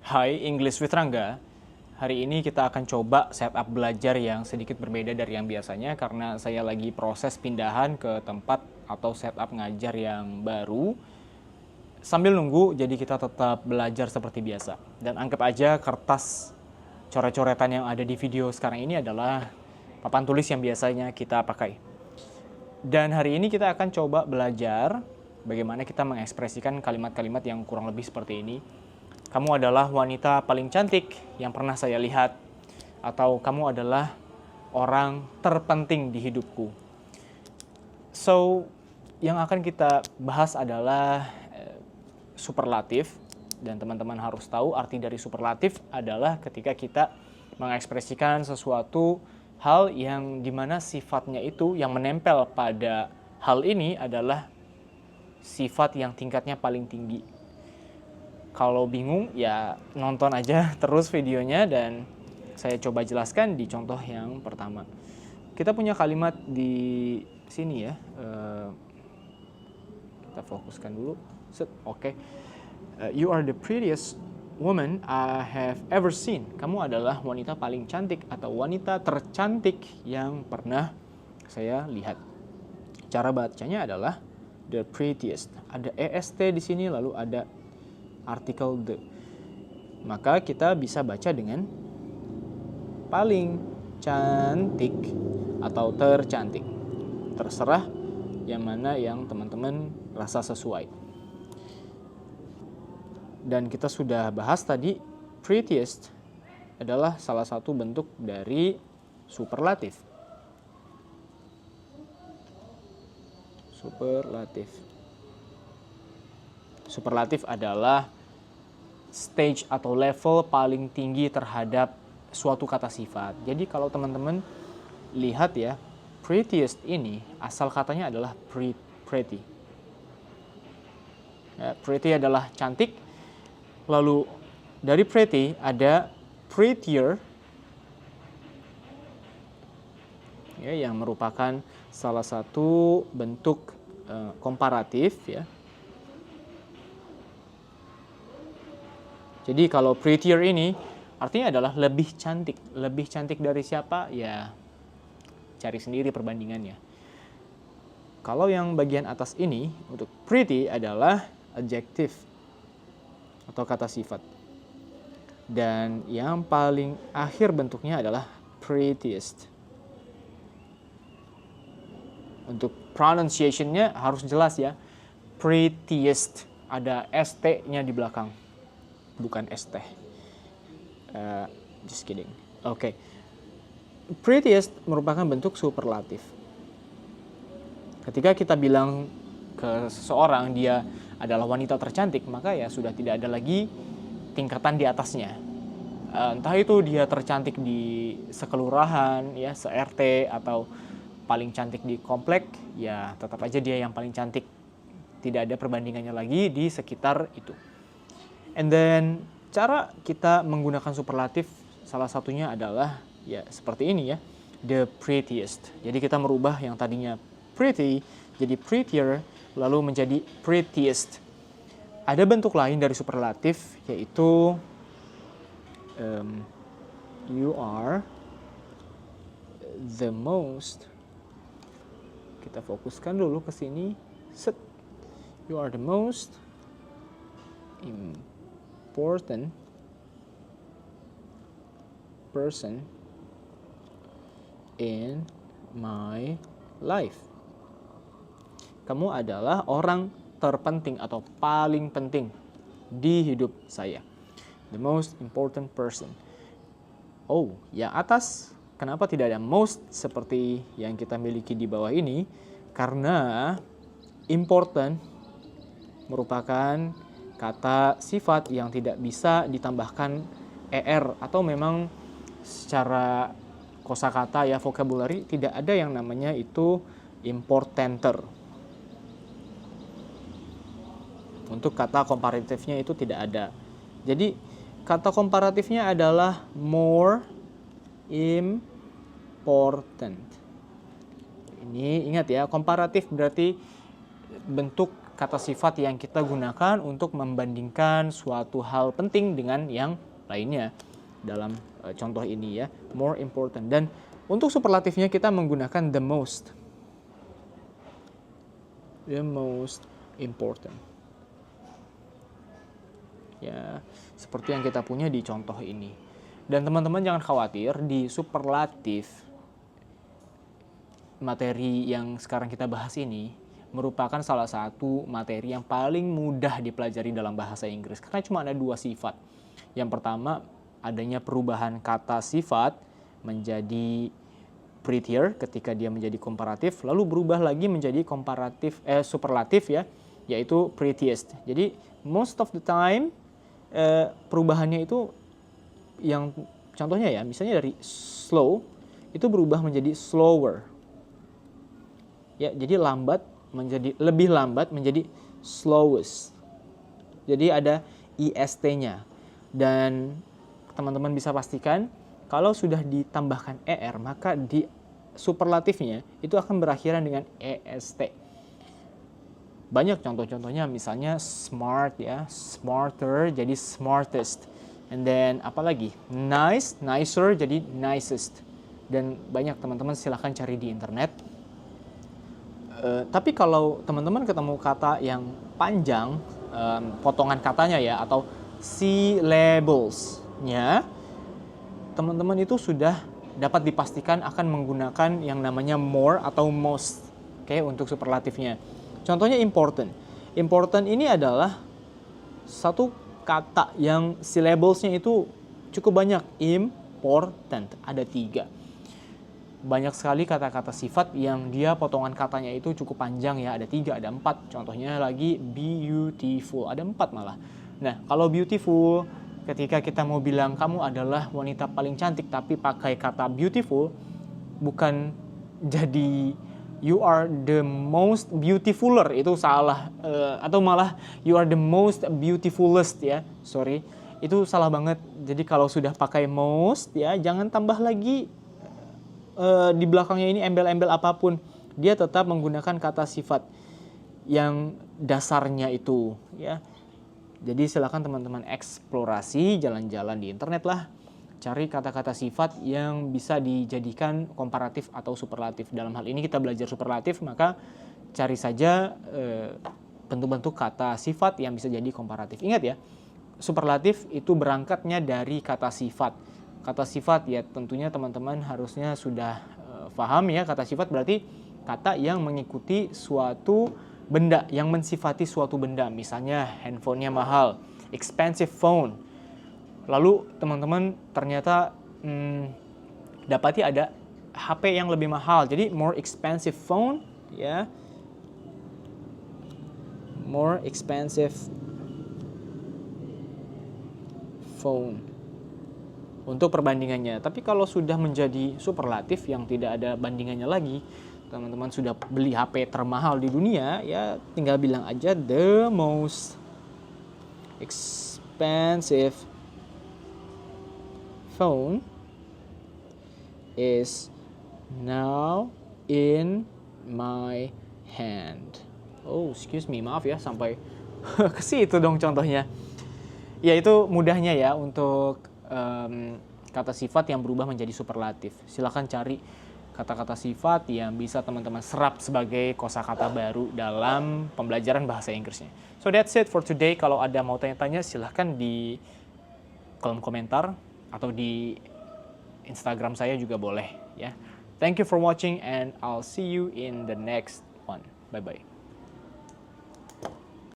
Hai, English with Rangga. Hari ini kita akan coba setup belajar yang sedikit berbeda dari yang biasanya karena saya lagi proses pindahan ke tempat atau setup ngajar yang baru. Sambil nunggu, jadi kita tetap belajar seperti biasa. Dan anggap aja kertas coret-coretan yang ada di video sekarang ini adalah papan tulis yang biasanya kita pakai. Dan hari ini kita akan coba belajar bagaimana kita mengekspresikan kalimat-kalimat yang kurang lebih seperti ini. Kamu adalah wanita paling cantik yang pernah saya lihat. Atau kamu adalah orang terpenting di hidupku. So, yang akan kita bahas adalah superlatif. Dan teman-teman harus tahu arti dari superlatif adalah ketika kita mengekspresikan sesuatu hal yang dimana sifatnya itu yang menempel pada hal ini adalah sifat yang tingkatnya paling tinggi. Kalau bingung ya nonton aja terus videonya dan saya coba jelaskan di contoh yang pertama. Kita punya kalimat di sini ya. Kita fokuskan dulu. Oke. You are the prettiest woman I have ever seen. Kamu adalah wanita paling cantik atau wanita tercantik yang pernah saya lihat. Cara bacanya adalah the prettiest. Ada est di sini lalu ada artikel the. Maka kita bisa baca dengan paling cantik atau tercantik. Terserah yang mana yang teman-teman rasa sesuai. Dan kita sudah bahas tadi, prettiest adalah salah satu bentuk dari superlatif. Superlatif adalah stage atau level paling tinggi terhadap suatu kata sifat. Jadi kalau teman-teman lihat ya, prettiest ini asal katanya adalah pretty. Ya, pretty adalah cantik. Lalu dari pretty ada prettier ya, yang merupakan salah satu bentuk komparatif ya. Jadi kalau prettier ini artinya adalah lebih cantik. Lebih cantik dari siapa? Ya cari sendiri perbandingannya. Kalau yang bagian atas ini untuk pretty adalah adjective atau kata sifat. Dan yang paling akhir bentuknya adalah prettiest. Untuk pronunciation-nya harus jelas ya. Prettiest. Ada ST-nya di belakang. Bukan ST. Just kidding. Oke. Prettiest merupakan bentuk superlatif. Ketika kita bilang ke seseorang dia adalah wanita tercantik, maka ya sudah tidak ada lagi tingkatan di atasnya. Entah itu dia tercantik di sekelurahan, ya, se-RT, atau paling cantik di komplek, ya tetap aja dia yang paling cantik. Tidak ada perbandingannya lagi di sekitar itu. And then, cara kita menggunakan superlatif salah satunya adalah ya seperti ini ya, the prettiest. Jadi kita merubah yang tadinya pretty jadi prettier, lalu menjadi prettiest. Ada bentuk lain dari superlatif yaitu you are the most. Kita fokuskan dulu ke sini. Set. You are the most important person in my life. Kamu adalah orang terpenting atau paling penting di hidup saya. The most important person. Oh, yang atas, kenapa tidak ada most seperti yang kita miliki di bawah ini? Karena important merupakan kata sifat yang tidak bisa ditambahkan er atau memang secara kosakata ya vocabulary tidak ada yang namanya itu importanter. Untuk kata komparatifnya itu tidak ada. Jadi kata komparatifnya adalah more important. Ini ingat ya, komparatif berarti bentuk kata sifat yang kita gunakan untuk membandingkan suatu hal penting dengan yang lainnya dalam contoh ini ya, more important. Dan untuk superlatifnya kita menggunakan the most important. Ya, seperti yang kita punya di contoh ini. Dan teman-teman jangan khawatir, di superlatif materi yang sekarang kita bahas ini merupakan salah satu materi yang paling mudah dipelajari dalam bahasa Inggris karena cuma ada 2 sifat. Yang pertama, adanya perubahan kata sifat menjadi prettier ketika dia menjadi komparatif, lalu berubah lagi menjadi superlatif ya, yaitu prettiest. Jadi most of the time perubahannya itu yang contohnya ya, misalnya dari slow itu berubah menjadi slower. Ya, jadi lebih lambat menjadi slowest. Jadi ada IST-nya. Dan teman-teman bisa pastikan kalau sudah ditambahkan ER, maka di superlatifnya itu akan berakhiran dengan EST. Banyak contoh-contohnya, misalnya smart ya, smarter jadi smartest. And then apalagi? Nice, nicer jadi nicest. Dan banyak, teman-teman silahkan cari di internet. Tapi kalau teman-teman ketemu kata yang panjang, potongan katanya ya, atau syllablesnya, teman-teman itu sudah dapat dipastikan akan menggunakan yang namanya more atau most, oke, untuk superlatifnya. Contohnya important. Important ini adalah satu kata yang syllablesnya itu cukup banyak. Important, ada 3. Banyak sekali kata-kata sifat yang dia potongan katanya itu cukup panjang ya, ada 3, ada 4. Contohnya lagi beautiful, ada 4 malah. Nah, kalau beautiful, ketika kita mau bilang kamu adalah wanita paling cantik tapi pakai kata beautiful, bukan jadi you are the most beautifuler, itu salah. Atau malah you are the most beautifulest ya, sorry, itu salah banget. Jadi kalau sudah pakai most ya, jangan tambah lagi di belakangnya ini embel-embel apapun, dia tetap menggunakan kata sifat yang dasarnya itu ya. Jadi silakan teman-teman eksplorasi, jalan-jalan di internet lah, cari kata-kata sifat yang bisa dijadikan komparatif atau superlatif. Dalam hal ini kita belajar superlatif, maka cari saja bentuk-bentuk kata sifat yang bisa jadi komparatif. Ingat ya, superlatif itu berangkatnya dari kata sifat. Kata sifat ya tentunya teman-teman harusnya sudah paham ya, kata sifat berarti kata yang mengikuti suatu benda, yang mensifati suatu benda. Misalnya handphonenya mahal, expensive phone. Lalu teman-teman ternyata dapati ada HP yang lebih mahal, jadi more expensive phone ya, more expensive phone untuk perbandingannya. Tapi kalau sudah menjadi superlatif yang tidak ada bandingannya lagi, teman-teman sudah beli HP termahal di dunia, ya tinggal bilang aja the most expensive phone is now in my hand. Oh, excuse me, maaf ya sampai ke situ dong contohnya. Ya itu mudahnya ya untuk kata sifat yang berubah menjadi superlatif. Silakan cari kata-kata sifat yang bisa teman-teman serap sebagai kosakata baru dalam pembelajaran bahasa Inggrisnya. So that's it for today. Kalau ada mau tanya-tanya silahkan di kolom komentar atau di Instagram saya juga boleh ya. Thank you for watching and I'll see you in the next one. Bye-bye.